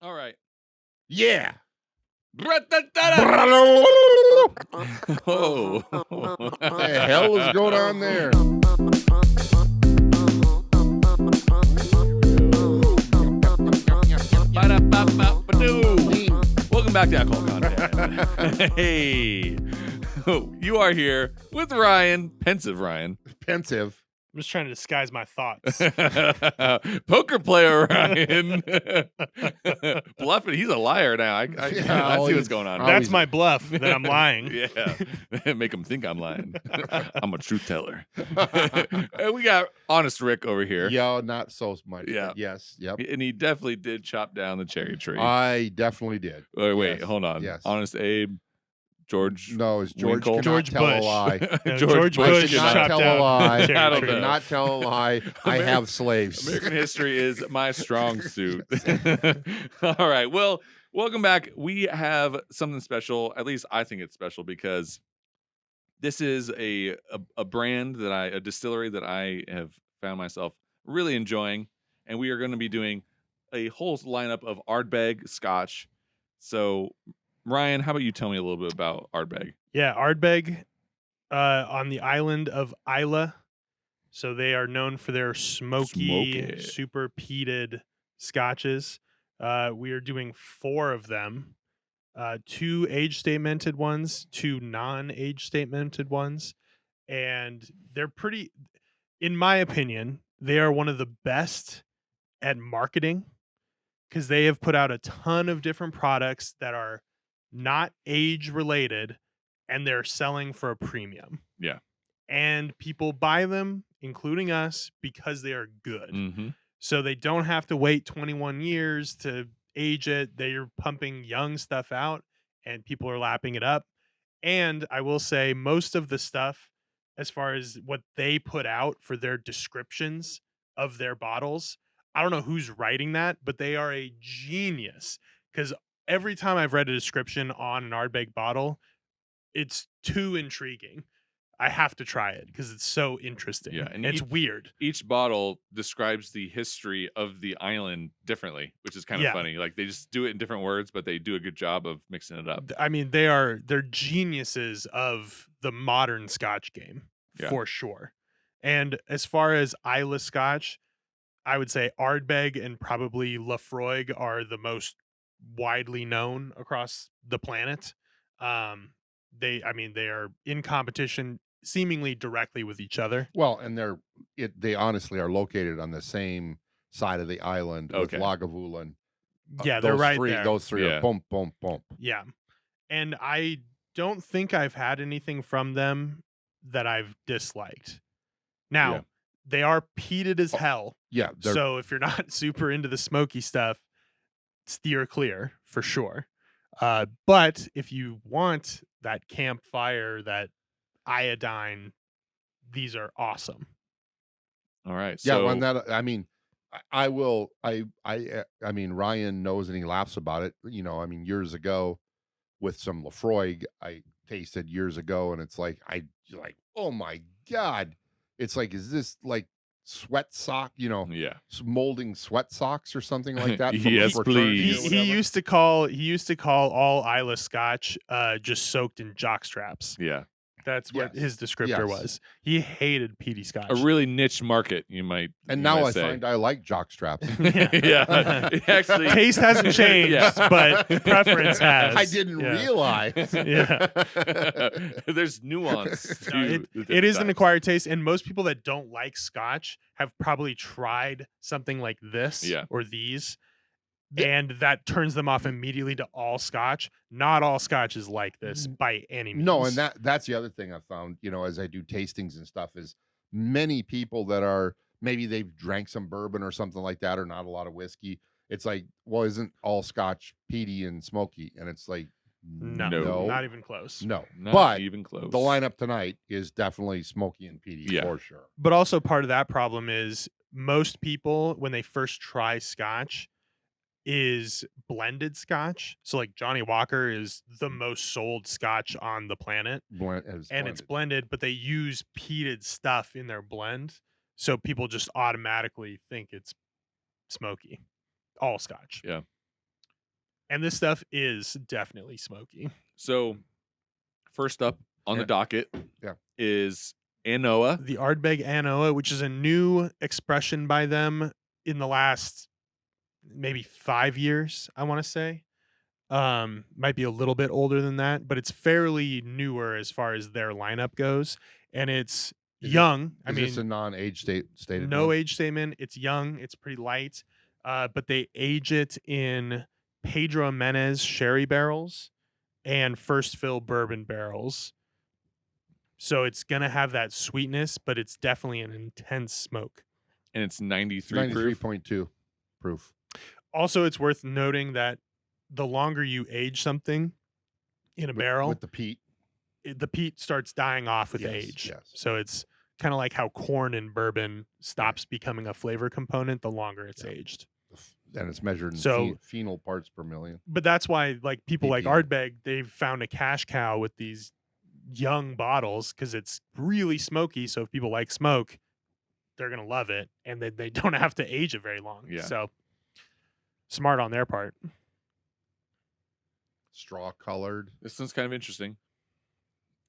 All right. Yeah. Oh. What the hell is going on there? Welcome back to Alcohol Content. Hey. You are here with Ryan, pensive Ryan. Pensive. I'm just trying to disguise my thoughts. Poker player Ryan. Bluffing. He's a liar now. I see what's going on. That's my bluff that I'm lying. Yeah. Make him think I'm lying. I'm a truth teller. And we got Honest Rick over here. Yeah, not so much. Yeah. Yes. Yep. And he definitely did chop down the cherry tree. I definitely did. Wait, Yes. hold on. Yes. Honest Abe. George. No, it's George. Winkle? George Tell Bush. a lie. No, George I Bush should not chopped tell a down lie. cherry I I don't tree. know. did not tell a lie. I have slaves. American history is my strong suit. All right. Well, welcome back. We have something special. At least I think it's special because this is a brand a distillery that I have found myself really enjoying. And we are going to be doing a whole lineup of Ardbeg Scotch. So, Ryan, how about you tell me a little bit about Ardbeg? Yeah, Ardbeg on the island of Islay. So they are known for their smoky, super peated scotches. We are doing 4 of them. 2 age statemented ones, 2 non-age statemented ones. And they're pretty, in my opinion, they are one of the best at marketing because they have put out a ton of different products that are not age related and they're selling for a premium. Yeah. And people buy them, including us, because they are good. Mm-hmm. So they don't have to wait 21 years to age it. They're pumping young stuff out and people are lapping it up. And I will say most of the stuff, as far as what they put out for their descriptions of their bottles, I don't know who's writing that, but they are a genius. Because every time I've read a description on an Ardbeg bottle, it's too intriguing. I have to try it because it's so interesting. Yeah, and it's weird. Each bottle describes the history of the island differently, which is kind of funny. Like they just do it in different words, but they do a good job of mixing it up. I mean, they're geniuses of the modern Scotch game for sure. And as far as Islay Scotch, I would say Ardbeg and probably Laphroaig are the most widely known across the planet. They are in competition seemingly directly with each other. Well, and they honestly are located on the same side of the island with Lagavulin. And they're right there. Those three are boom, boom, boom. Yeah. And I don't think I've had anything from them that I've disliked. Now, they are peated as hell. Yeah. So if you're not super into the smoky stuff, steer clear for sure. But if you want that campfire, that iodine, these are awesome. All right. Yeah, So, when that I mean, I will. I mean, Ryan knows and he laughs about it. Years ago with some Laphroaig, I tasted years ago, and it's like oh my god, it's like, is this like sweat sock? Molding sweat socks or something like that. Yes, please. He used to call all Islay Scotch just soaked in jock straps. Yeah. That's what his descriptor was. He hated peaty Scotch. A really niche market, you might. And now I say. find I like jock straps. Yeah. Actually, taste hasn't changed, but preference has. I didn't realize. There's nuance. It is an acquired taste, and most people that don't like Scotch have probably tried something like this or these. And that turns them off immediately to all Scotch. Not all Scotch is like this by any means. No, and that's the other thing I found, as I do tastings and stuff, is many people that are, maybe they've drank some bourbon or something like that, or not a lot of whiskey. It's like, well, isn't all Scotch peaty and smoky? And it's like, no, not even close. No, not even close. The lineup tonight is definitely smoky and peaty for sure. But also part of that problem is most people, when they first try Scotch, is blended Scotch. So like Johnny Walker is the most sold Scotch on the planet. It's blended, but they use peated stuff in their blend. So people just automatically think it's smoky. All Scotch. Yeah. And this stuff is definitely smoky. So, first up on the Yeah. docket Yeah. is An Oa. The Ardbeg An Oa, which is a new expression by them in the last maybe 5 years, I want to say. Might be a little bit older than that, but it's fairly newer as far as their lineup goes. And it's young. Is this a non-age stated no one? age statement. It's young. It's pretty light. But they age it in Pedro Menez sherry barrels and first fill bourbon barrels. So it's going to have that sweetness, but it's definitely an intense smoke. And it's 93 proof. 93.2 proof. Also, it's worth noting that the longer you age something in a barrel, with the peat, the peat starts dying off with age. Yes. So it's kind of like how corn in bourbon stops becoming a flavor component the longer it's aged. And it's measured in So- phenol parts per million. But that's why like people like ppm. Ardbeg, they've found a cash cow with these young bottles because it's really smoky. So if people like smoke, they're going to love it. And they don't have to age it very long. Yeah. So smart on their part. Straw colored. This one's kind of interesting.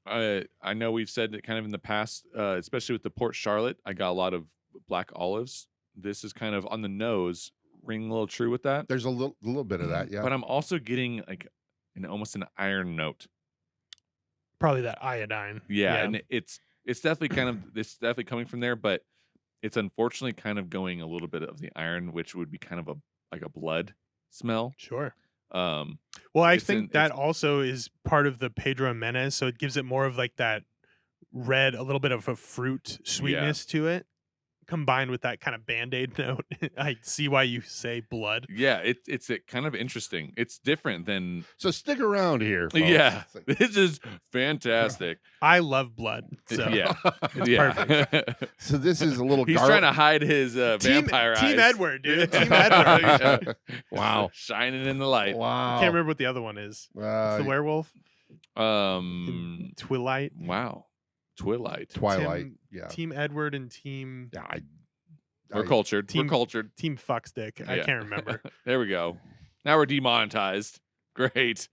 I know we've said it kind of in the past, especially with the Port Charlotte. I got a lot of black olives. This is kind of on the nose, ringing a little true with that. There's a little bit of that, yeah. But I'm also getting like almost an iron note. Probably that iodine. Yeah, and it's definitely it's definitely coming from there, but it's unfortunately kind of going a little bit of the iron, which would be kind of a blood smell. Sure. Um, Well, I It's think in- that it's- also is part of the Pedro Menez, so it gives it more of like that red, a little bit of a fruit sweetness to it, combined with that kind of Band-Aid note. I see why you say blood. yeah, it's kind of interesting. It's different than So stick around here, folks. yeah. It's like- This is fantastic. I love blood. So Yeah, it's yeah. perfect. So this is a little He's garlic. trying to hide his vampire eyes. Team Edward, dude. Team Edward. Yeah. Wow. Shining in the light. Wow. I can't remember what the other one is. It's the werewolf. Twilight. Wow. Twilight. Twilight. Yeah. Team Edward and Team Yeah. We're cultured. Team- We're cultured. Fuckstick. I Yeah. can't remember. There we go. Now we're demonetized. Great.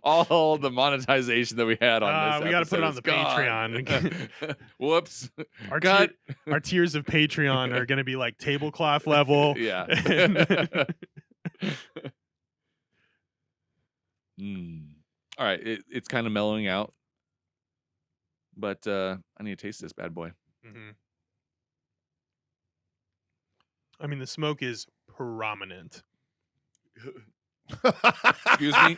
All the monetization that we had on this we gotta put it on episode the Patreon. is gone. Whoops. Our, Cut. our tiers of Patreon are going to be like tablecloth level. Yeah. And- All right. It's kind of mellowing out. But I need to taste this bad boy. Mhm. I mean, the smoke is prominent. Excuse me?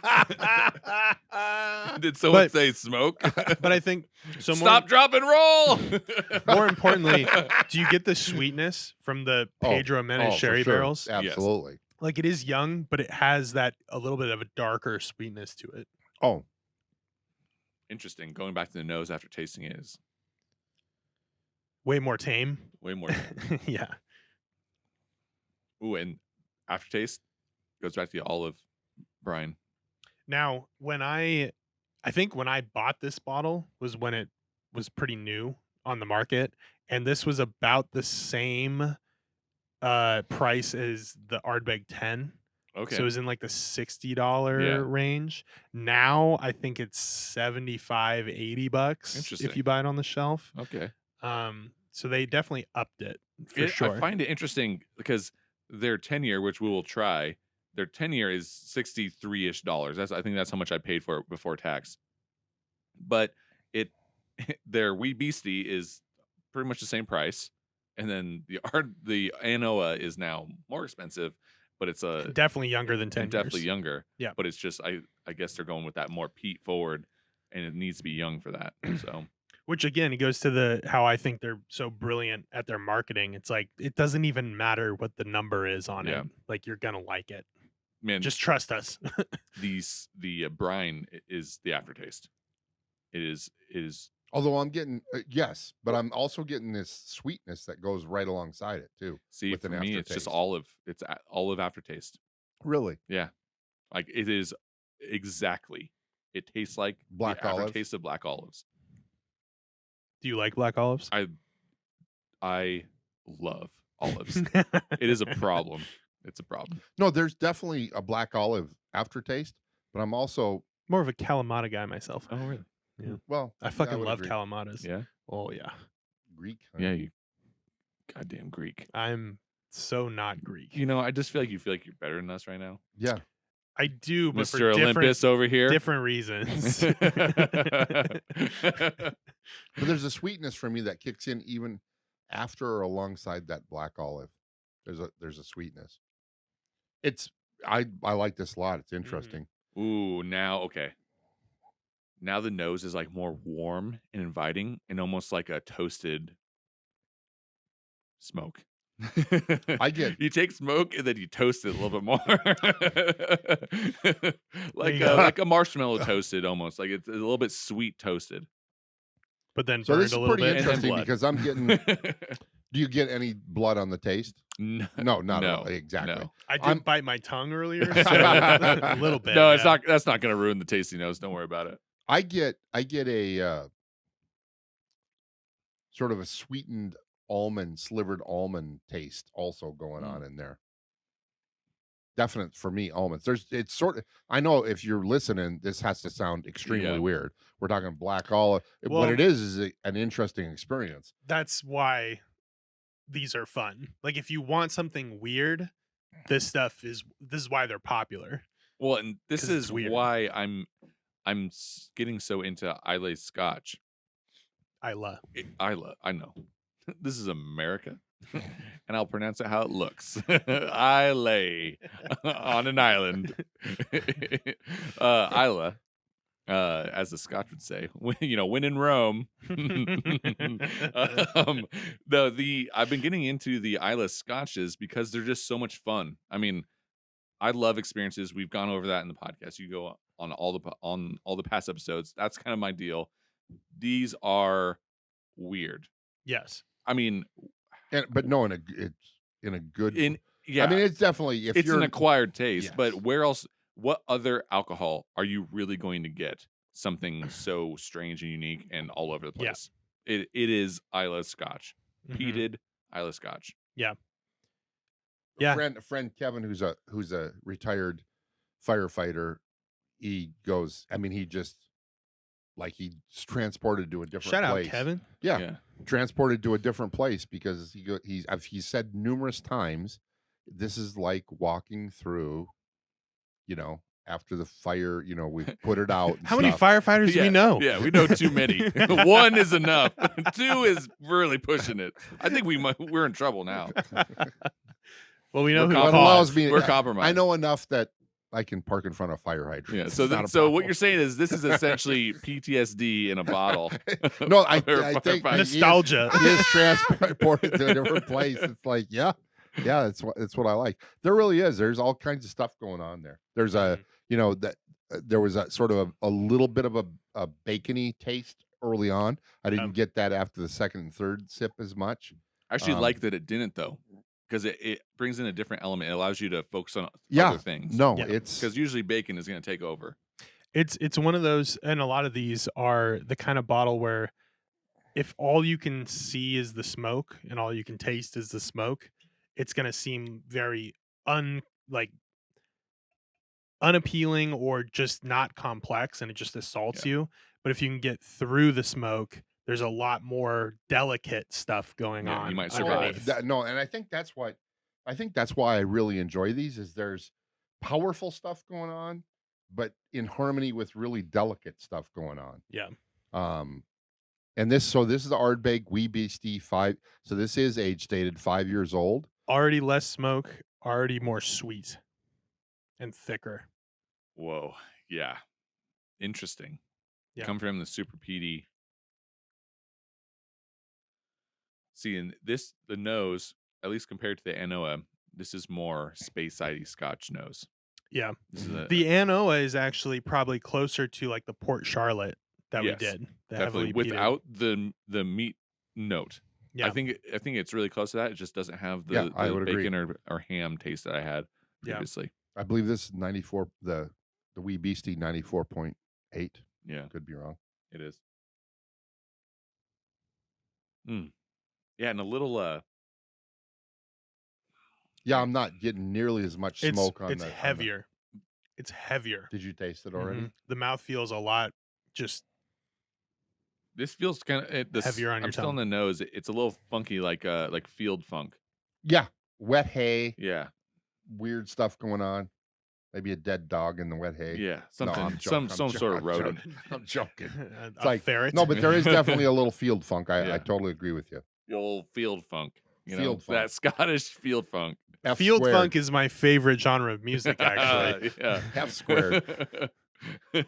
Did someone But- say smoke? But I think so. Stop, drop, and roll. More importantly, do you get the sweetness from the Pedro Menez for sherry sure. barrels? Absolutely. Like it is young, but it has that a little bit of a darker sweetness to it. Oh, Interesting. Going back to the nose after tasting it is Way more tame. way more. Yeah. Ooh, and aftertaste goes back to the olive brine. Now, when I think when I bought this bottle was when it was pretty new on the market, and this was about the same price as the Ardbeg 10. Okay. So it was in like the $60 Yeah. range. Now I think it's $75, $80 Interesting. if you buy it on the shelf. Okay. So they definitely upped it for sure. I find it interesting because their 10-year, which we will try, their 10-year is $63-ish. I think that's how much I paid for it before tax. But their Wee Beastie is pretty much the same price, and then the An Oa is now more expensive, but it's Definitely younger than 10 and definitely years. younger. Yeah. But it's just I guess they're going with that more peat forward, and it needs to be young for that. So Which again, it goes to how I think they're so brilliant at their marketing. It's like it doesn't even matter what the number is on Yeah. it. Like you're gonna like it. man, Just trust us. the brine is the aftertaste. It is although I'm getting yes, but I'm also getting this sweetness that goes right alongside it too. see With for an me it's just aftertaste. olive. It's olive aftertaste. Really, Like it is exactly. It tastes like Black the olive? aftertaste of black olives. Do you like black olives? I love olives. It is a problem. It's a problem. No, there's definitely a black olive aftertaste, but I'm also More of a Kalamata guy myself. Oh, really? Yeah. well. I fucking would love agree. Kalamatas. Yeah. Oh yeah. Greek. Yeah, you goddamn Greek. I'm so not Greek. You know, I just feel like you're better than us right now. Yeah. I do, but Mr. for Olympus over here. different reasons. But there's a sweetness for me that kicks in even after or alongside that black olive. There's a sweetness. I like this a lot. It's interesting. Ooh, now okay. Now the nose is like more warm and inviting and almost like a toasted smoke. I get you take smoke and then you toast it a little bit more. like go. like a marshmallow toasted almost. Like it's a little bit sweet toasted. But then so burned this is a little pretty bit. interesting blood. because I'm getting. Do you get any blood on the taste? No, No, not at no, all. Exactly. no. I did I'm- bite my tongue earlier, so a little bit. No, yeah. it's not. That's not going to ruin the tasty nose. Don't worry about it. I get a sort of a sweetened slivered almond taste also going on in there. Definite for me, almonds. It's sort of. I know if you're listening, this has to sound extremely weird. We're talking black olive. Well, what it is an interesting experience. That's why these are fun. Like if you want something weird, this is why they're popular. Well, and this 'Cause it's is weird. why I'm getting so into Islay Scotch. Islay. Islay, I know. This is America, and I'll pronounce it how it looks. Islay on an island. Islay, as the Scotch would say, when in Rome. I've been getting into the Islay Scotches because they're just so much fun. I mean, I love experiences. We've gone over that in the podcast. You go on all the past episodes. That's kind of my deal. These are weird. Yes. I mean, But no, in a good. yeah. I mean, it's definitely if it's you're an acquired taste. Yes. But where else? What other alcohol are you really going to get something so strange and unique and all over the Yeah. place? It is Islay Scotch, Mhm. peated Islay Scotch. Yeah. friend Kevin, who's a retired firefighter. He goes. I mean, he's transported to a different Shout place. out, Kevin. Yeah, transported to a different place because he's said numerous times, this is like walking through, after the fire, we put it out. And How many stuff. firefighters do we know? Yeah, we know too many. One is enough. Two is really pushing it. I think we're in trouble now. Well, we know We're who What compromised. allows me? We're compromised. I know enough that I can park in front of fire hydrants. Yeah. It's So not a so what problem. you're saying is this is essentially PTSD in a bottle. No, I Or think firefighter. Nostalgia. He is transported to a different place. It's like, yeah, it's what I like. There really is. There's all kinds of stuff going on there. There's there was a sort of a little bit of a bacony taste early on. I didn't get that after the second and third sip as much. I actually like that it didn't though, because it brings in a different element. It allows you to focus on other things. No, Yeah. it's Because usually bacon is going to take over. It's one of those, and a lot of these are the kind of bottle where if all you can see is the smoke and all you can taste is the smoke, it's going to seem very unappealing or just not complex, and it just assaults you. But if you can get through the smoke, there's a lot more delicate stuff going Yeah, on. you might survive. underneath. and I think that's why I really enjoy these is there's powerful stuff going on, but in harmony with really delicate stuff going on. Yeah. And this is the Ardbeg Wee Beastie 5. So this is age stated 5 years old. Already less smoke, already more sweet and thicker. Whoa. Yeah. Interesting. Yeah. Come from the super peaty. See, in the nose, at least compared to the An Oa, this is more space-sidey Scotch nose. Yeah. This is The An Oa is actually probably closer to like the Port Charlotte that Yes, we did. The definitely heavily peated. without the meat note. Yeah. I think it's really close to that. It just doesn't have Yeah, the I would agree. bacon or ham taste that I had Yeah. previously. I believe this is 94. The Wee Beastie 94.8. Yeah, Could be wrong. it is. Yeah, and a little Yeah, I'm not getting nearly as much smoke on it's the. heavier. It's heavier. Did you taste it already? Mhm. The mouth feels a lot just This feels kind of heavier on your I'm still on tongue. the nose. It's a little funky, like field funk. Yeah, wet hay, Yeah, weird stuff going on. Maybe a dead dog in the wet hay. yeah, No, something, I'm some joking. sort of rodent. I'm joking. A It's like ferret. no, but there is definitely a little field funk. I Yeah. totally agree with you. The old field funk. Field funk. That Scottish field funk. F Field squared. funk is my favorite genre of music, actually. Yeah. F squared. F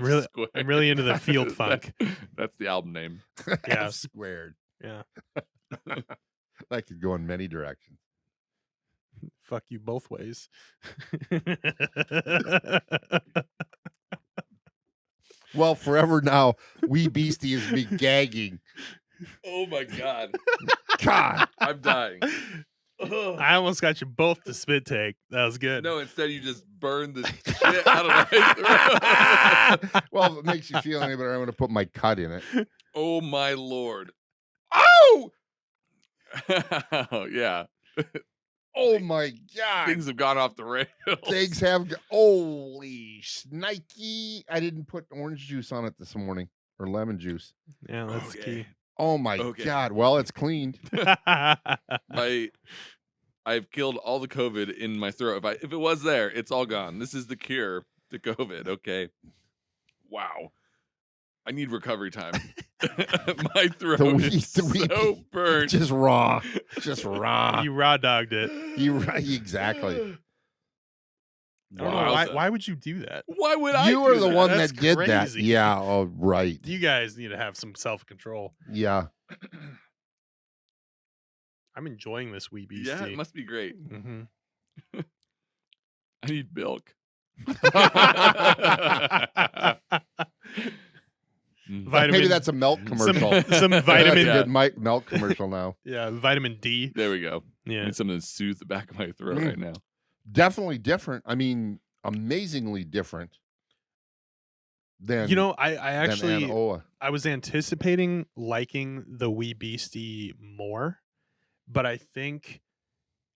really- squared. I'm really into the field funk. That's the album name. Yeah. F squared. Yeah. That could go in many directions. Fuck you both ways. Well, forever now, Wee Beastie is me gagging. Oh my god. God. I'm dying. I almost got you both to spit take. That was good. No, instead you just burned the shit out of my throat. Well, if it makes you feel any better, I'm going to put my cut in it. Oh my lord. Oh! Yeah. Oh my God. Things have gone off the rails. Things have. Holy snikey. I didn't put orange juice on it this morning or lemon juice. Yeah, that's Okay. Oh my Okay. God. Well, it's cleaned. the I've killed all the COVID in my throat. If it was there, it's all gone. This is the cure to COVID. Okay. Wow. I need recovery time. My throat is so burnt. Just raw. Just raw. You raw dogged it. Exactly. I don't know, why would you do that? Why would I? You were do the that? one That's that did that. crazy. Yeah. Oh, right. You guys need to have some self-control. Yeah. I'm enjoying this Wee Beastie. Yeah, it must be great. Mhm. I need milk. Vitamin, Maybe that's a milk commercial. some vitamin. Yeah. Good milk commercial now. Yeah, vitamin D. There we go. I Yeah. need something to soothe the back of my throat right now. Definitely different. I mean, amazingly different than You know, I than actually An Oa. I was anticipating liking the Wee Beastie more, but I think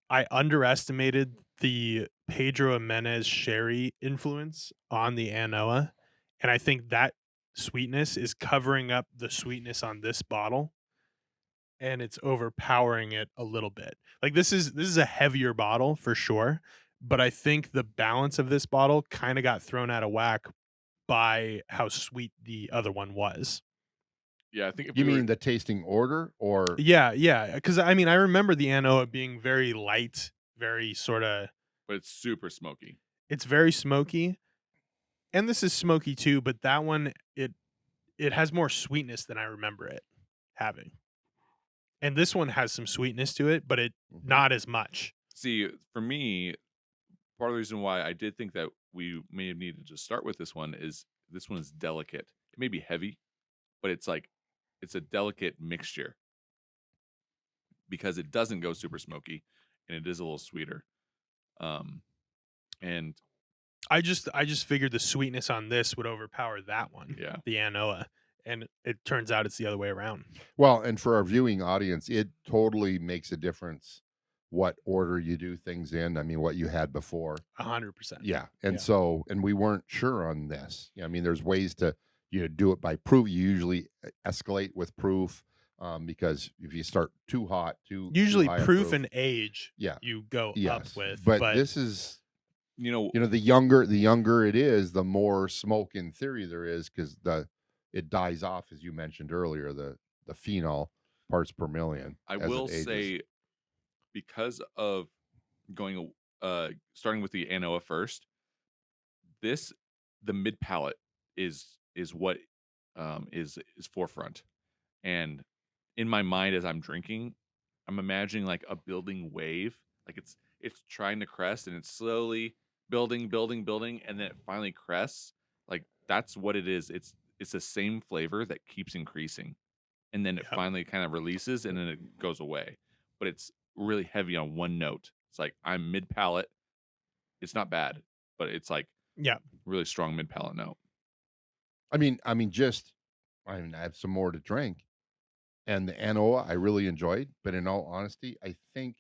I underestimated the Pedro Jimenez sherry influence on the An Oa, and I think that sweetness is covering up the sweetness on this bottle, and it's overpowering it a little bit. Like this is a heavier bottle for sure, but I think the balance of this bottle kind of got thrown out of whack by how sweet the other one was. Yeah, I think if You we were- mean the tasting order or Yeah, because I mean I remember the An Oa being very light, very sort of. but it's super smoky. It's very smoky, and this is smoky too. But that one, it has more sweetness than I remember it having, and this one has some sweetness to it, but it not as much. See, for me, part of the reason why I did think that we may have needed to start with this one is delicate. It may be heavy, but it's a delicate mixture because it doesn't go super smoky and it is a little sweeter. And I just figured the sweetness on this would overpower that one, yeah, the An Oa, and it turns out it's the other way around. Well, and for our viewing audience, it totally makes a difference what order you do things in. I mean, what you had before. 100%. Yeah. And Yeah. so, and we weren't sure on this. I mean, there's ways to, do it by proof. You usually escalate with proof because if you start too hot, Usually too high a proof and age, yeah, you go yes. up with, But this is, the younger it is, the more smoke in theory there is because it dies off, as you mentioned earlier, the phenol parts per million. I as will it ages. say, because of going starting with the An Oa first, the mid palate is what is forefront, and in my mind as I'm drinking, I'm imagining like a building wave, like it's trying to crest and it's slowly building, and then it finally crests. Like that's what it is. It's the same flavor that keeps increasing, and then it finally kind of releases and then it goes away. But it's really heavy on one note. It's like I'm mid palate. It's not bad, but it's like really strong mid palate note. I mean, I have some more to drink, and the An Oa I really enjoyed, but in all honesty, I think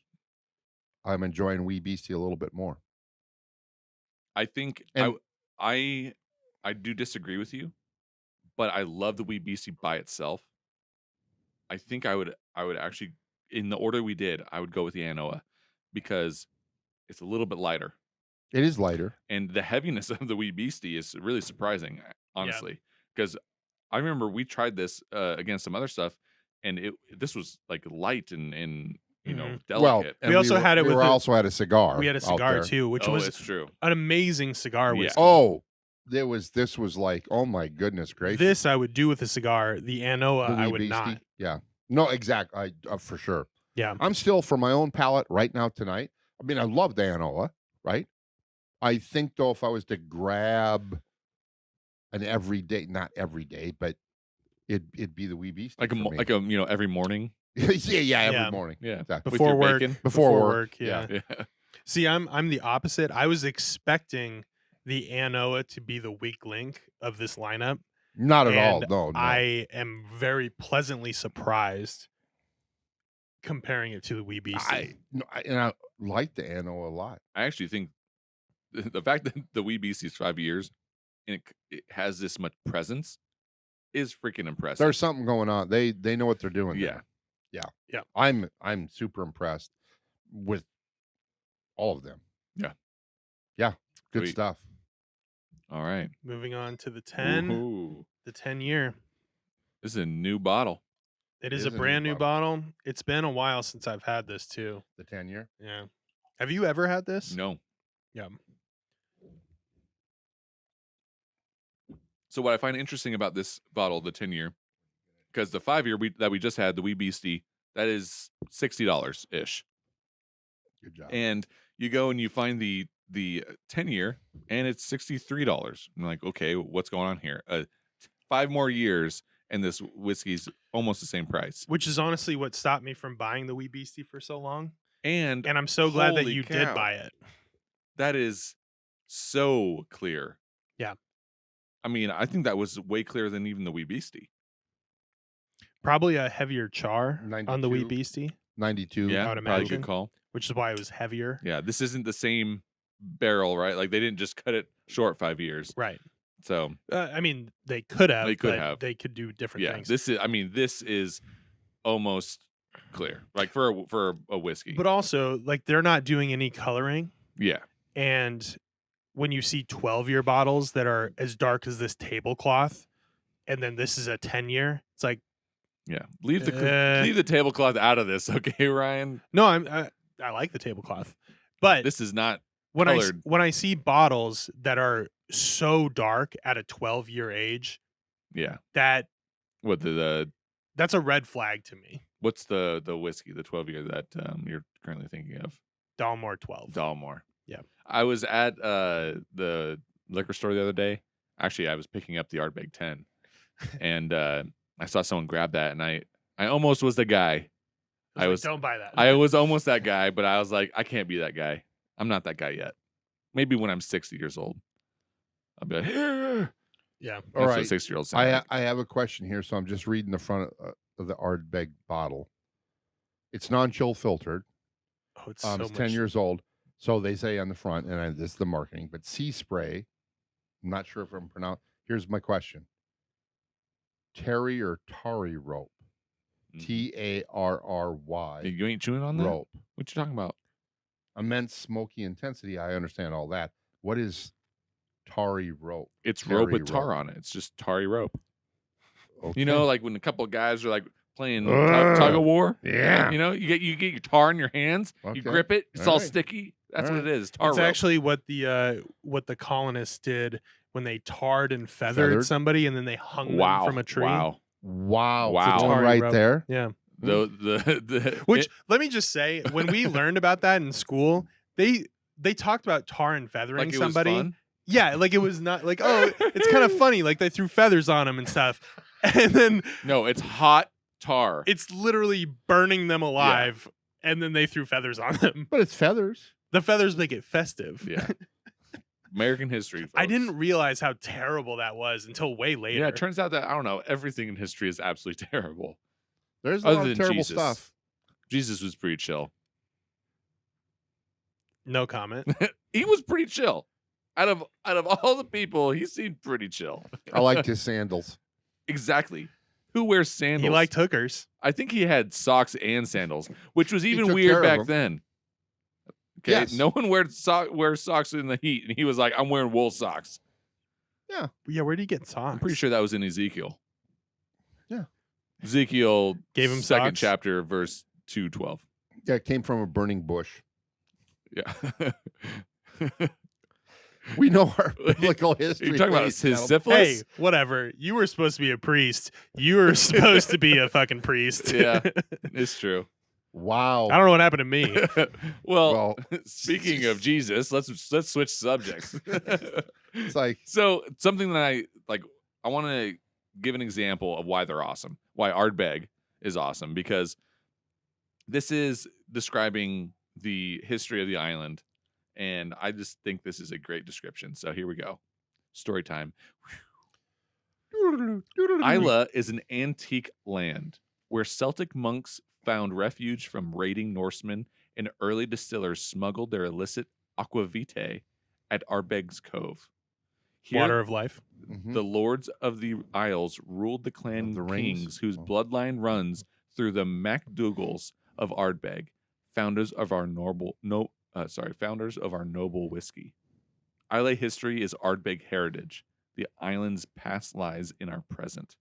I'm enjoying Wee Beastie a little bit more. I think And- I do disagree with you, but I love the Wee Beastie by itself. I think I would actually, in the order we did, I would go with the An Oa because it's a little bit lighter. It is lighter. And the heaviness of the Wee Beastie is really surprising, honestly. Because I remember we tried this against some other stuff, and this was like light and delicate. Well, and We also had it with also had a cigar. We had a out cigar there. too, which Oh, was it's true. an amazing cigar Yeah. whiskey. Oh, this was like, oh my goodness gracious. This I would do with a cigar. The An Oa, The I Wee would Beastie. not. Yeah. No, exactly. For sure. Yeah. I'm still, for my own palate right now tonight. I mean, I love the An Oa, right? I think though, if I was to grab an everyday, not every day, but it'd be the Wee Beastie. Like for me. every morning. yeah, every Yeah. morning. Yeah. Exactly. With Before your work. bacon. Before work, Yeah. Yeah. See, I'm the opposite. I was expecting the An Oa to be the weak link of this lineup. Not at all. And No. I am very pleasantly surprised comparing it to the Wee Beastie. I like the An Oa a lot. I actually think the fact that the Wee Beastie is 5 years and it has this much presence is freaking impressive. There's something going on. They know what they're doing. Yeah. there. Yeah. I'm super impressed with all of them. Yeah. Yeah. Good Sweet. stuff. All right. Moving on to the 10, Ooh. the 10 year. This is a new bottle. It is is a a new brand new bottle. It's been a while since I've had this too. The 10-year. Yeah. Have you ever had this? No. Yeah. So what I find interesting about this bottle, the 10-year, because the 5-year that we just had, the Wee Beastie, that is $60 ish. Good job. And you go and you find the 10-year and it's $63. I'm like, okay, what's going on here? 5 more years and this whiskey's almost the same price. Which is honestly what stopped me from buying the Wee Beastie for so long. And And I'm so glad that holy you cow, did buy it. That is so clear. Yeah. I mean, I think that was way clearer than even the Wee Beastie. Probably a heavier char on the Wee 92. Beastie, 92. Yeah, would probably imagine. good call. which is why it was heavier. Yeah, this isn't the same barrel, right? Like they didn't just cut it short 5 years. Right. So I mean, they could have. They could but have. They could do different yeah, things. this is almost clear, like for a whiskey. But also, like, they're not doing any coloring. yeah, And when you see 12-year bottles that are as dark as this tablecloth, and then this is a 10-year, it's like, yeah. Leave the tablecloth out of this, okay, Ryan? no, I like the tablecloth, but This is not when colored. when I see bottles that are so dark at a 12-year age, yeah. that What that's a red flag to me. what's the whiskey, the 12-year that you're currently thinking of? Dalmore 12. Dalmore. Yeah. I was at the liquor store the other day. Actually, I was picking up the Ardbeg 10, and I saw someone grab that, and I almost was the guy. I was like, don't buy that. I was almost that guy, but I was like, I can't be that guy. I'm not that guy yet. Maybe when I'm 60 years old, I'll be like, yeah. All that's right. what 60-year-olds I sound I have a question here, so I'm just reading the front of the Ardbeg bottle. It's non-chill filtered. Oh, it's It's 10 years old. So they say on the front, and this is the marketing, but sea spray. I'm not sure if I'm pronouncing. Here's my question: Terry or Tarry rope? like. Tarry You ain't chewing on that? rope. What you talking about? Immense smoky intensity. I understand all that. What is Tarry rope? It's Terry rope with tar rope. on it. It's just tarry rope. Okay. You know, like when a couple of guys are like playing tug of war. Yeah. You know, you get your tar in your hands. Okay. You grip it. It's All all right. sticky. That's All what it is. Tar It's rope. actually what the colonists did when they tarred and feathered somebody, and then they hung them from a tree. Wow. Wow. Wow. It's Tarry right rope. there. Yeah. The Which let me just say, when we learned about that in school, they talked about tar and feathering like it somebody. was fun. Yeah, like it was not like, oh, it's kind of funny, like they threw feathers on them and stuff, and then No, it's hot tar. it's literally burning them alive, and then they threw feathers on them. But it's feathers. The feathers make it festive. Yeah. American history. Folks. I didn't realize how terrible that was until way later. Yeah, it turns out that I don't know. Everything in history is absolutely terrible. There's a Other lot than of terrible Jesus. stuff. Jesus was pretty chill. No comment. He was pretty chill. Out of all the people, he seemed pretty chill. I liked his sandals. Exactly. Who wears sandals? He liked hookers. I think he had socks and sandals, which was even took care weird of back them. then. Okay, Yes. no one wears socks in the heat, and he was like, "I'm wearing wool socks." Yeah, where did he get socks? I'm pretty sure that was in Ezekiel. Yeah. Ezekiel Gave him second socks? chapter, verse 2:12. Yeah, it came from a burning bush. Yeah. We know our biblical history. You talking about ladies his and gentlemen. syphilis? Hey, whatever. You were supposed to be a priest. You were supposed to be a fucking priest. Yeah, it's true. Wow. I don't know what happened to me. Well, speaking of Jesus, let's switch subjects. It's like, So something that I want to give an example of why they're awesome, why Ardbeg is awesome, because this is describing the history of the island, and I just think this is a great description. So here we go. Story time. Islay is an antique land where Celtic monks found refuge from raiding Norsemen, and early distillers smuggled their illicit aquavitae at Ardbeg's Cove. Here, Water of life. mhm. the lords of the Isles ruled the clan the rings? kings whose Oh. bloodline runs through the MacDougals of Ardbeg, founders of our noble whiskey. Islay history is Ardbeg heritage. The island's past lies in our present.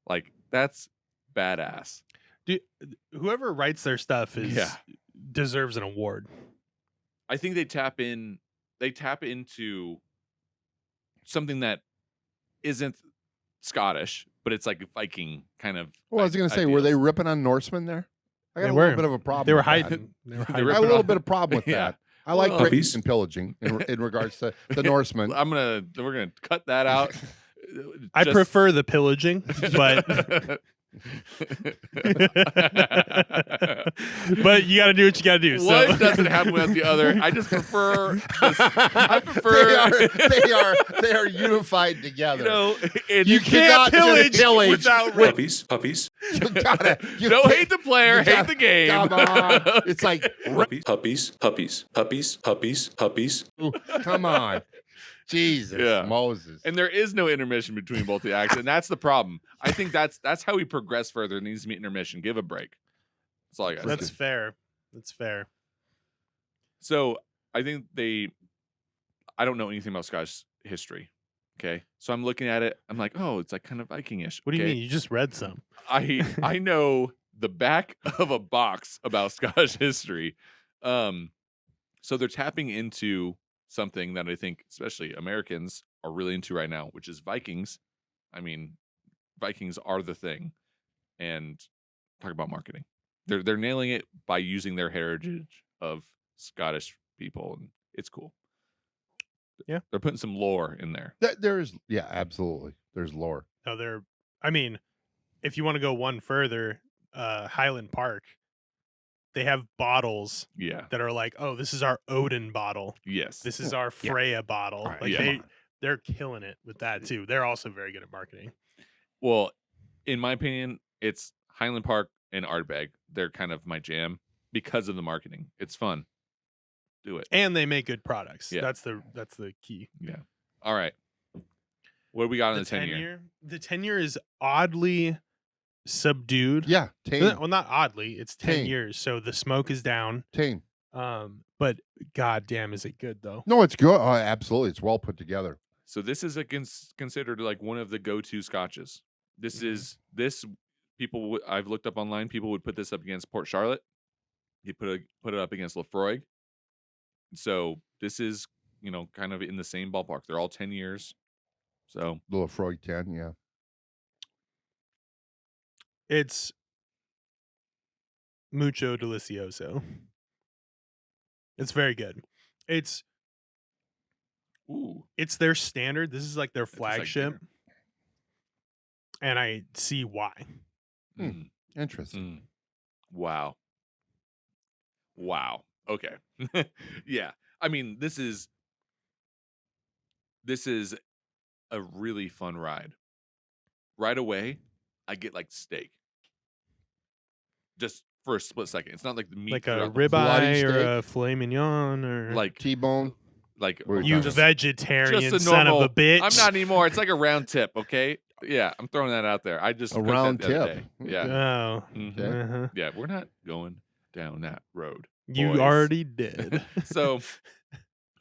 Like, that's badass. Whoever writes their stuff Yeah. deserves an award. I think they tap into something that isn't Scottish, but it's like Viking kind of. Well, I was going to say, were they ripping on Norsemen there? I got They a were. little bit of a problem. They were with that. hiding. They were They hiding. were I have a little off. bit of problem with Yeah. that. I like Well- raping and pillaging in regards to the Norsemen. We're gonna cut that out. I Just- prefer the pillaging, but but you got to do what you got to do. One So doesn't happen without the other. I just prefer. I prefer. they are unified together. you cannot can't just pillage pillage without with- Puppies. You gotta. You Don't can't- hate the player, you hate gotta- the game. Come on. It's like, Puppies. come on. Jesus, Yeah. Moses. And there is no intermission between both the acts, and that's the problem. I think that's how we progress further. There needs to be intermission. Give a break. That's all I got. That's fair. That's fair. So I think I don't know anything about Scottish history. Okay. So I'm looking at it. I'm like, oh, it's like kind of Vikingish. What do you okay? mean? You just read some. I know the back of a box about Scottish history. So they're tapping into something that I think especially Americans are really into right now, which is Vikings. I mean, Vikings are the thing. And talk about marketing. They're nailing it by using their heritage of Scottish people, and it's cool. Yeah. They're putting some lore in there. There's, yeah, absolutely. There's lore. No, I mean, if you want to go one further, Highland Park, they have bottles Yeah. that are like, oh, this is our Odin bottle. Yes. This is our Freya bottle. All right, Like yeah. they're killing it with that too. They're also very good at marketing. Well, in my opinion, it's Highland Park and Ardbeg. They're kind of my jam because of the marketing. It's fun. Do it. And they make good products. Yeah. That's the key. Yeah. All right. What do we got on the 10 year? The 10 year is oddly subdued. Yeah, tame. Well, not oddly. It's 10 Tame. years, so the smoke is down. Tame. But goddamn, is it good though? No, it's good. Oh, absolutely. It's well put together. So this is considered like one of the go-to scotches. This people I've looked up online. People would put this up against Port Charlotte. You put it up against Lafroig. So this is kind of in the same ballpark. They're all 10 years. So The Lafroig 10, yeah. It's mucho delicioso. It's very good. It's ooh, their standard. This is like their just like flagship. dinner. And I see why. Mm. Interesting. Wow. Okay. Yeah. I mean, this is a really fun ride. Right away, I get like steak. Just for a split second. It's not like the meat like a throughout the whole- bloody ribeye or steak? a filet mignon or like T-bone. like What are we you talking? vegetarian just a son normal, of a bitch. I'm not anymore. It's like a round tip, okay? Yeah, I'm throwing that out there. I just A cooked that round the other tip. day. Yeah. Oh, Mhm. uh-huh. Yeah, we're not going down that road. You boys. already did. So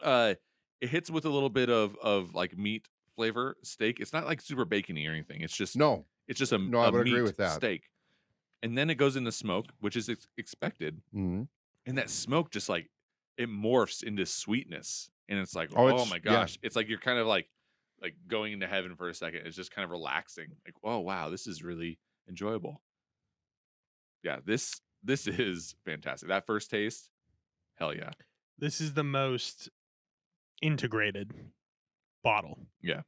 it hits with a little bit of like meat flavor steak. It's not like super bacony or anything. It's just No. it's just a No, I would meat agree with that. steak. And then it goes into smoke, which is expected. Mhm. And that smoke just like it morphs into sweetness. And it's like, Oh, oh it's- my yeah. gosh. It's like you're kind of like going into heaven for a second. It's just kind of relaxing. Like, oh wow, this is really enjoyable. Yeah, this is fantastic. That first taste, hell yeah. This is the most integrated bottle. Yeah.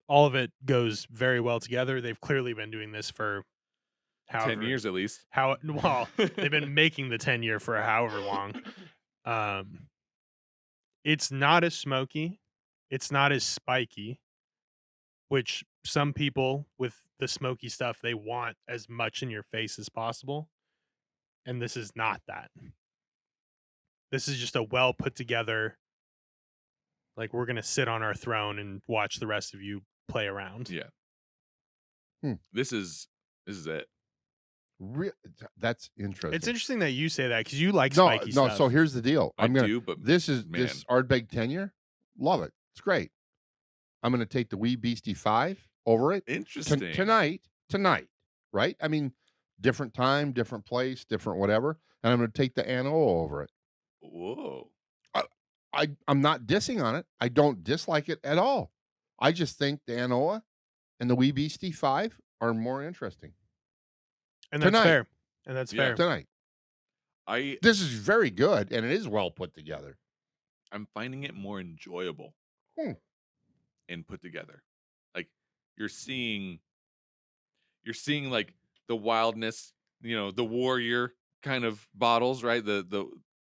All of it goes very well together. They've clearly been doing this for 10 years at least. Well, they've been making the 10-year for however long. It's not as smoky. It's not as spiky, which some people with the smoky stuff, they want as much in your face as possible. And this is not that. This is just a well put together, like we're going to sit on our throne and watch the rest of you play around. Yeah. This is it. That's interesting. It's interesting that you say that because you like No, spiky no. stuff. So here's the deal. I do, but this is man. this Ardbeg tenure. Love it. It's great. I'm going to take the Wee Beastie 5 over it Interesting. tonight. Right? I mean, different time, different place, different whatever. And I'm going to take the An Oa over it. Whoa. I'm not dissing on it. I don't dislike it at all. I just think the An Oa and the Wee Beastie 5 are more interesting. And that's tonight. fair. And that's Yeah. fair. Tonight. This is very good, and it is well put together. I'm finding it more enjoyable and put together. Like you're seeing like the wildness, the warrior kind of bottles, right?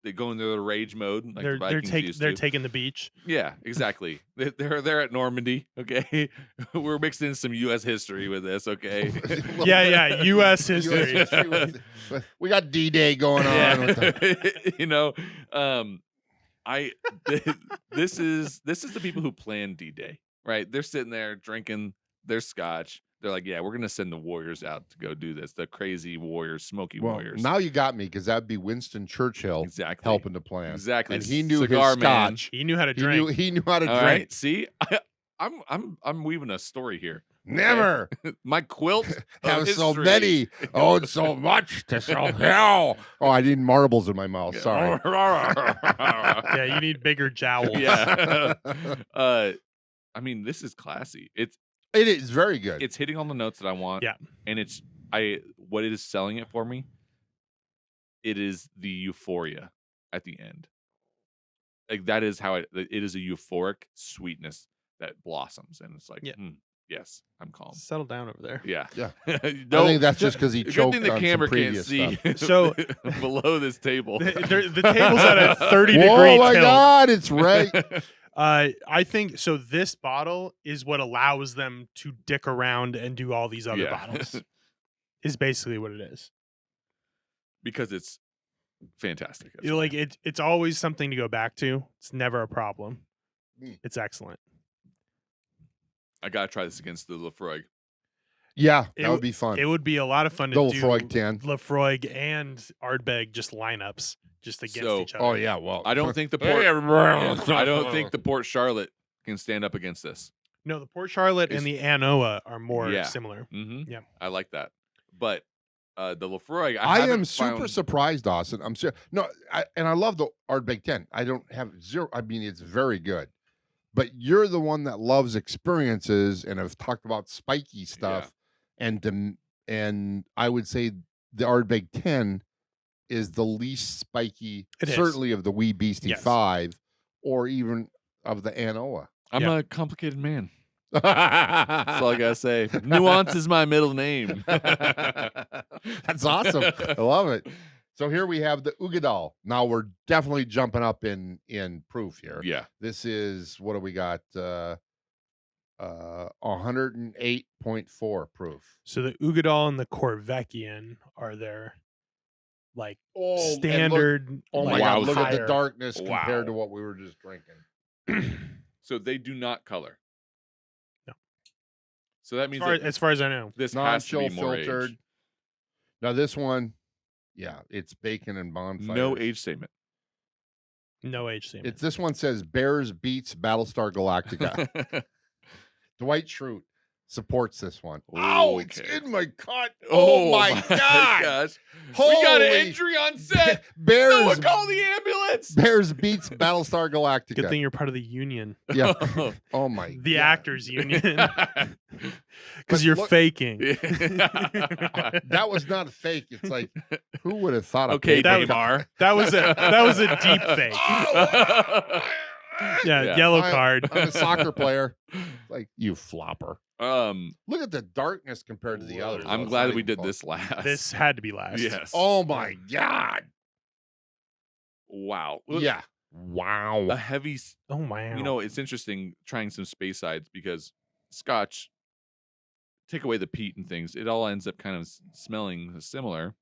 They go into the rage mode like the Vikings used they're to. taking the beach. Yeah, exactly. They're at Normandy. Okay, we're mixing in some U.S. history with this. Okay. Yeah. U.S. history. US history we got D-Day going on. Yeah. With the, This is the people who plan D-Day, right? They're sitting there drinking their scotch. They're like, yeah, we're gonna send the warriors out to go do this. The crazy warriors, smoky warriors. now you got me because that'd be Winston Churchill Exactly. helping to plan. Exactly. And he knew Cigar his man. scotch. He knew how to He drink. knew how to All drink. right. See, I'm weaving a story here. Never My quilt have of so history. many. Oh, it's so much to so hell. Oh, I need marbles in my mouth. Sorry. Yeah, you need bigger jowls. Yeah. I mean, this is classy. It is very good. It's hitting all the notes that I want. Yeah. And what it is selling it for me, it is the euphoria at the end. Like that is how it is a euphoric sweetness that blossoms. And it's like, yes, I'm calm. Settle down over there. Yeah. Yeah. I I think that's just because he good choked thing the on camera some can't previous see stuff. So- below this table. The table's at a 30-degree Oh my tilt. God, it's right. I think so. This bottle is what allows them to dick around and do all these other Yeah. bottles. Is basically what it is. Because it's fantastic. That's You know, why. like it's always something to go back to. It's never a problem. It's excellent. I gotta try this against the Lafroig. Yeah, It that would be fun. It would be a lot of fun to The do Lafroig 10. Lafroig and Ardbeg just lineups just against So- each other. Oh yeah, well, I don't think the Hey, Port. everyone. I don't think the Port Charlotte can stand up against this. No, the Port Charlotte and the An Oa are more Yeah. similar. Mm-hmm. Yeah. I like that. But the Lafroig, I am haven't super found- surprised, Austin. I'm serious. No, I love the Ardbeg 10. I don't have zero. I mean, it's very good. But you're the one that loves experiences and have talked about spiky stuff. And I would say the Ardbeg 10 is the least spiky, It is. certainly of the Wee Beastie Yes. 5 or even of the An Oa. I'm Yeah. a complicated man. That's all I gotta say. Nuance is my middle name. That's awesome. I love it. So here we have the Uigeadail. Now we're definitely jumping up in proof here. Yeah. This is what do we got? 108.4 proof. So the Uigeadail and the Corvecchian are their like Oh, and look, standard. oh my like, God! Look at the higher. darkness Wow. compared to what we were just drinking. So they do not color. No. So that means As far as I know, this has to Non-chill be more filtered. aged. Now this one, yeah, it's bacon and bonfires. No age statement. no age statement. This one says Bears beats Battlestar Galactica. Dwight Schrute supports this one. Oh, it's Okay. in my cut. Oh Oh, my God. gosh. Holy We got an entry on set. Bears, Someone call the ambulance. Bears beats Battlestar Galactica. Good thing you're part of the union, Yeah. Oh my the God. actors union, because But you're look- faking. That was not a fake. It's like, who would have thought of Okay, That- Neymar. That was a deep fake. Yeah, Yeah. yellow I'm- card. I'm a soccer player. Like, you flopper. Um, Look at the darkness compared to the others. I'm It's glad not we even did close. this last. This had to be last. Yes. Oh my God. Wow. Look, Yeah. Wow. A heavy. Oh my. You know, it's interesting trying some space sides because Scotch, take away the peat and things, it all ends up kind of smelling similar.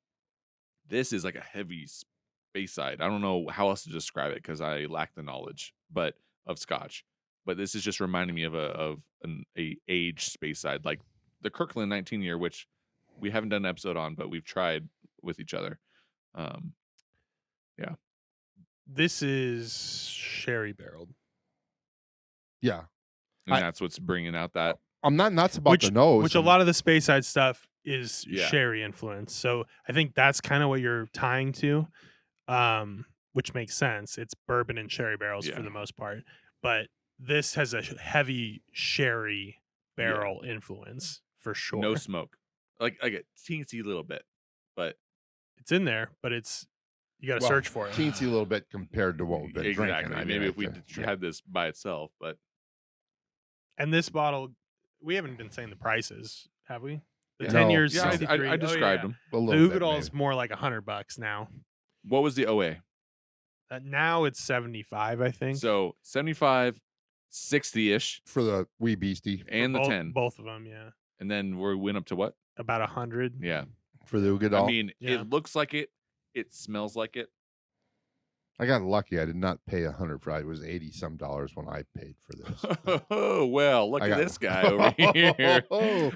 This is like a heavy space side. I don't know how else to describe it because I lack the knowledge, but of Scotch. But this is just reminding me of an aged space side, like the Kirkland 19 year, which we haven't done an episode on, but we've tried with each other. Yeah. This is sherry barreled. Yeah. And I- that's what's bringing out that. I'm not nuts about the nose. Which a lot of the space side stuff is Yeah. sherry influence. So I think that's kind of what you're tying to, which makes sense. It's bourbon and sherry barrels Yeah. for the most part, but this has a heavy sherry barrel influence for sure. No smoke. Like a teensy little bit. But It's in there, but you got to Well, search for it. teensy a little bit compared to what we've been exactly. drinking. I mean, Maybe if we yeah. had this by itself, but And this bottle, we haven't been saying the prices, have we? The Yeah. 10 No. years, yeah, I 63. described them. A The little bit, Uigeadail is maybe. more like $100 now. What was the OA? Now it's 75, I think. So 75, 60-ish, For the Wee Beastie. and the both, 10. both of them, yeah, And then we went up to what? about 100. Yeah. For the Uigeadail. I mean, Yeah. it looks like it. It smells like it. I got lucky. I did not pay $100 for it. It was $80 some when I paid for this. Oh, well, look I at got- this guy over here.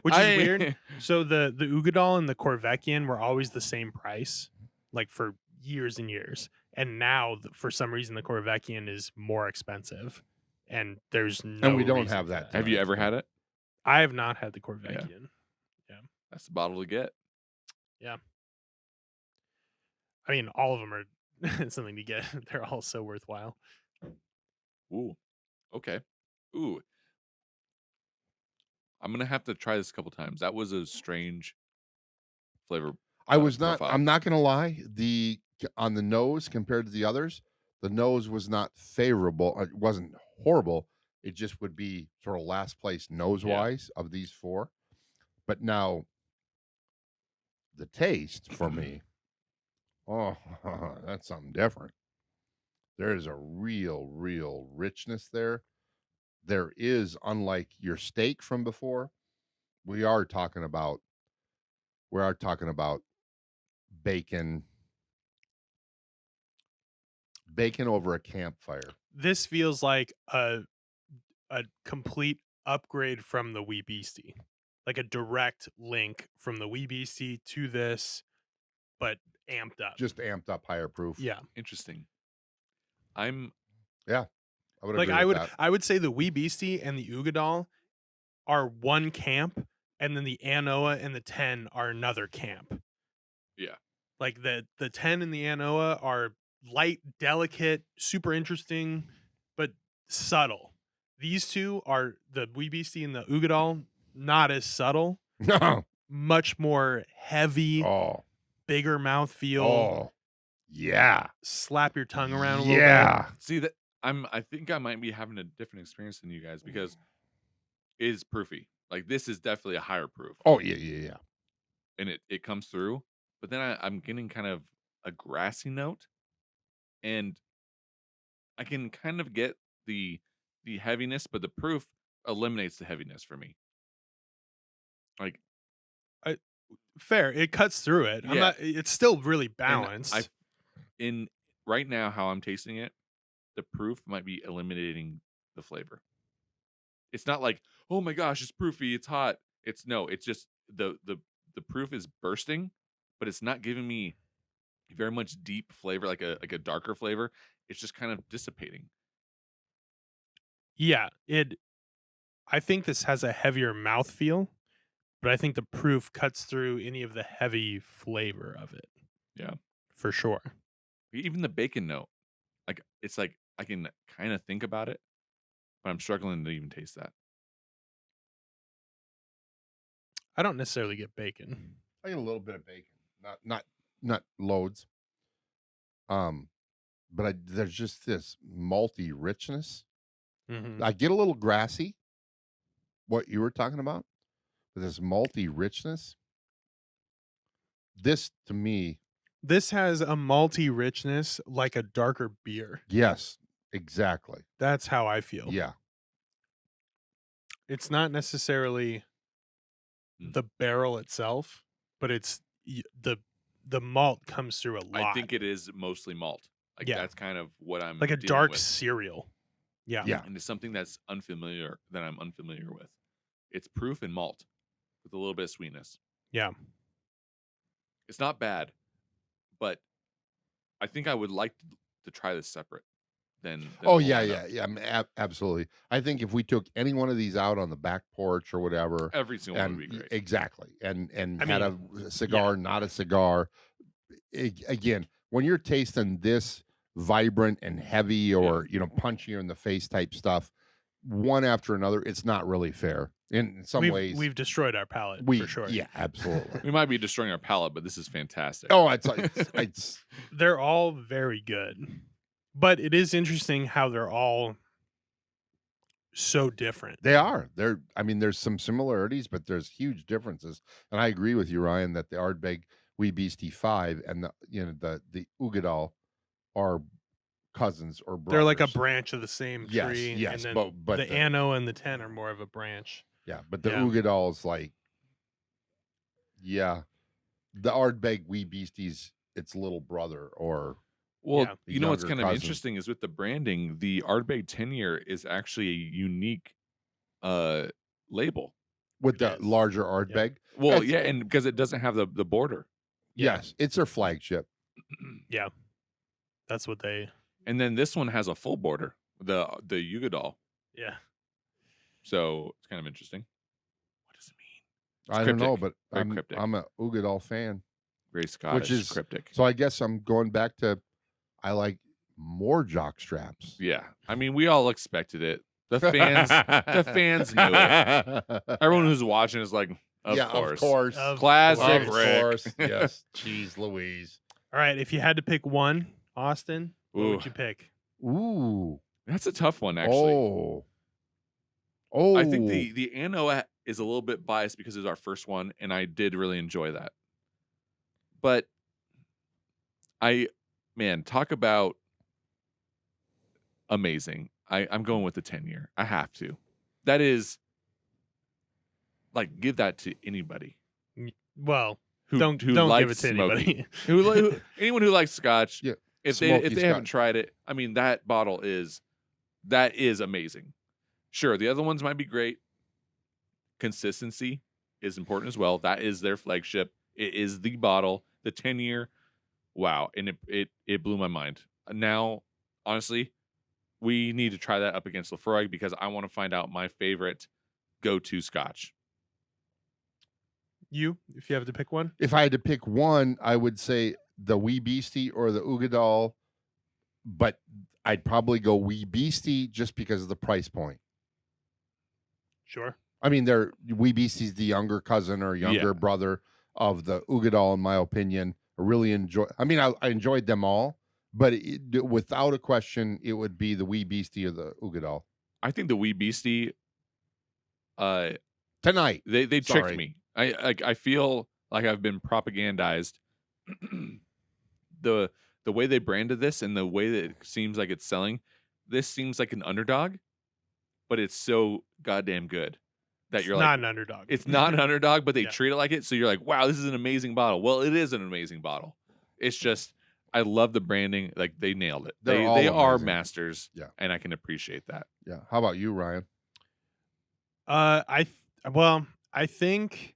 Which is I- weird. So the Uigeadail and the Corvecchian were always the same price, like for years and years. And now, for some reason, the Corvecchian is more expensive, and there's no. And we don't reason have for that Have you ever had it? I have not had the Corvecchian. That's the bottle to get. I mean, all of them are something to get. They're all so worthwhile. Ooh. Okay. Ooh. I'm going to have to try this a couple times. That was a strange flavor. I was not, profile. I'm not going to lie. On the nose compared to the others, the nose was not favorable. It wasn't horrible. It just would be sort of last place nose wise of these four. But now the taste for me, oh, that's something different. There is a real richness there. There is, unlike your steak from before, we are talking about bacon over a campfire. This feels like a complete upgrade from the Wee Beastie, like a direct link from the Wee Beastie to this, but amped up. Just amped up, higher proof. Yeah, Interesting. I would like agree with that. I would say the Wee Beastie and the Uigeadail are one camp, and then the An Oa and the 10 are another camp. Yeah. Like the 10 and the An Oa are light, delicate, super interesting, but subtle. These two are the Wee Beastie and the Uigeadail, not as subtle, No. much more heavy, Oh. bigger mouthfeel. Oh. Yeah. Slap your tongue around a little bit. Yeah. See that I think I might be having a different experience than you guys because it is proofy. Like this is definitely a higher proof. Oh, yeah. And it comes through. But then I'm getting kind of a grassy note. And I can kind of get the heaviness, but the proof eliminates the heaviness for me. Like fair. It cuts through it. I'm Yeah. not. It's still really And balanced. in right now, how I'm tasting it, the proof might be eliminating the flavor. It's not like, oh my gosh, it's proofy, it's hot. It's just the proof is bursting, but it's not giving me very much deep flavor, like a darker flavor. It's just kind of dissipating. Yeah, I think this has a heavier mouthfeel, but I think the proof cuts through any of the heavy flavor of it. Yeah. For sure. Even the bacon note, it's like I can kind of think about it, but I'm struggling to even taste that. I don't necessarily get bacon. I get a little bit of bacon, not loads. But there's just this malty richness. Mhm. I get a little grassy, what you were talking about, but this malty richness. This to me, This has a malty richness like a darker beer. yes, exactly. That's how I feel. Yeah, It's not necessarily the barrel itself, but it's the malt comes through a lot. I think it is mostly malt. Like Yeah. that's kind of what I'm like a dealing dark with. cereal. Yeah. yeah. And it's something that I'm unfamiliar with. It's proof and malt with a little bit of sweetness. Yeah. It's not bad, but I think I would like to try this separate than Oh the yeah, whole yeah, lineup. yeah. I mean, absolutely. I think if we took any one of these out on the back porch or whatever, Every single one and would be great. exactly, and I had mean, a cigar, not a cigar. Again, when you're tasting this vibrant and heavy, or punchier in the face type stuff, one after another, it's not really fair. In some ways, we've destroyed our palate for sure. Yeah, absolutely. We might be destroying our palate, but this is fantastic. Oh, it's They're all very good. But it is interesting how they're all so different. They are. I mean, there's some similarities, but there's huge differences. And I agree with you, Ryan, that the Ardbeg Wee Beastie 5 and the Uigeadail are cousins or brothers. They're like a branch of the same Yes, tree. yes, And then but the An Oa and the 10 are more of a branch. Yeah, but the Yeah. Uigeadail is like, yeah, the Ardbeg Wee Beasties, its little brother, or Well, Yeah. you know what's younger kind of cousin. interesting is with the branding, the Ardbeg 10-year is actually a unique label. with It the is. larger Ardbeg. Well, That's- yeah, and because it doesn't have the border. Yeah. Yes, it's their flagship. Yeah. That's what they. And then this one has a full border, the Uigeadail. Yeah. So it's kind of interesting. What does it mean? I don't know, cryptic. but Very cryptic. I'm a Uigeadail fan. Very Scottish, is- cryptic. So I guess I'm going back to, I like more jock straps. Yeah, I mean, we all expected it. The fans knew it. Everyone who's watching is like, of course. Of Classic course. Rick. Of course. Yes. Jeez Louise. All right. If you had to pick one, Austin, what Ooh. would you pick? Ooh. That's a tough one, actually. Oh. I think the An Oa is a little bit biased because it's our first one, and I did really enjoy that. But talk about amazing. I'm going with the 10-year. I have to. That is, like, give that to anybody. Well, Who don't likes give it to smoky. anybody. Anyone who likes Scotch. Yeah, If smoky they haven't Scotch. tried it, I mean, that bottle is amazing. Sure, the other ones might be great. Consistency is important as well. That is their flagship. It is the bottle. The 10-year, wow, and it blew my mind. Now, honestly, we need to try that up against Lafroig because I want to find out my favorite go-to Scotch. You, if you have to pick one? If I had to pick one, I would say the Wee Beastie or the Uigeadail, but I'd probably go Wee Beastie just because of the price point. Sure. I mean, Wee Beastie's the younger cousin or younger brother of the Uigeadail, in my opinion. I really enjoy. I mean, I enjoyed them all, but without a question, it would be the Wee Beastie or the Uigeadail. I think the Wee Beastie. Tonight, they Sorry. tricked me. I feel like I've been propagandized. The way they branded this and the way that it seems like it's selling, this seems like an underdog, but it's so goddamn good that you're not like, an underdog. it's not an underdog, but they Yeah. treat it like it. So you're like, wow, this is an amazing bottle. Well, it is an amazing bottle. It's just, I love the branding. Like they nailed it. They're all They are amazing. masters. Yeah. And I can appreciate that. Yeah. How about you, Ryan? I think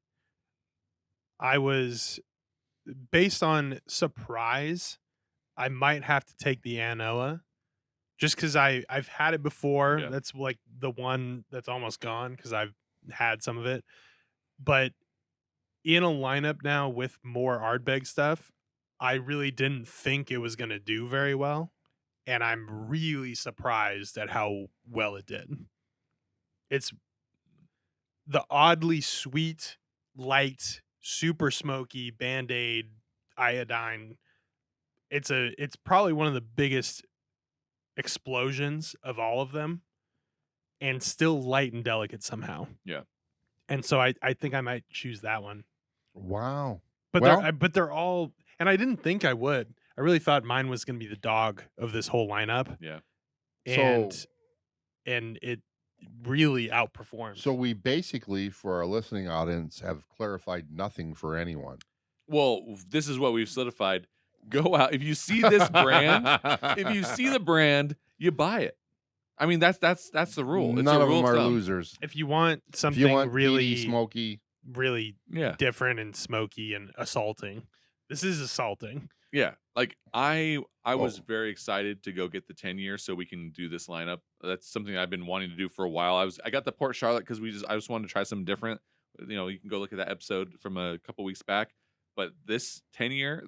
I was, based on surprise, I might have to take the An Oa, just because I've had it before. Yeah. That's like the one that's almost gone because I've had some of it. But in a lineup now with more Ardbeg stuff, I really didn't think it was going to do very well. And I'm really surprised at how well it did. It's the oddly sweet, light, super smoky Band-Aid iodine. It's probably one of the biggest explosions of all of them, and still light and delicate somehow. Yeah. And so I think I might choose that one. Wow. But Well- they're all, and I didn't think I would. I really thought mine was going to be the dog of this whole lineup. Yeah. And it really outperformed. So we basically, for our listening audience, have clarified nothing for anyone. Well, this is what we've solidified. Go out. If you see this brand, if you see the brand, you buy it. I mean, that's the rule. It's None a of rule them are thumb. losers. if you want If something you want really peaty, smoky, really Yeah. different and smoky and assaulting, this is assaulting. Yeah. Like I was Oh. very excited to go get the 10-year so we can do this lineup. That's something I've been wanting to do for a while. I got the Port Charlotte because I just wanted to try something different. You know, you can go look at that episode from a couple weeks back. But this 10-year,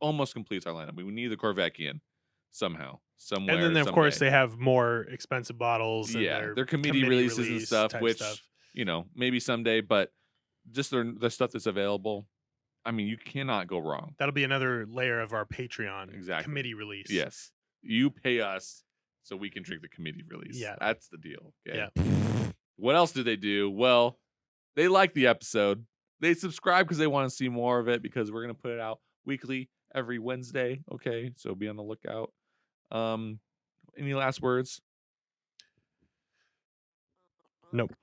almost completes our lineup. We need the Corvettian somehow, somewhere. And then of course someday. they have more expensive bottles. And Yeah, their their committee releases and release stuff, type which stuff. you know, maybe someday, but just the stuff that's available. I mean, you cannot go wrong. That'll be another layer of our Patreon Exactly. committee release. Yes, you pay us so we can drink the committee release. Yeah. That's the deal. Okay? Yeah. What else do they do? Well, they like the episode. They subscribe because they want to see more of it, because we're gonna put it out weekly every Wednesday. Okay, so be on the lookout. Any last words? Nope.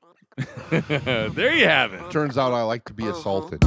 There you have it. turns out I like to be assaulted.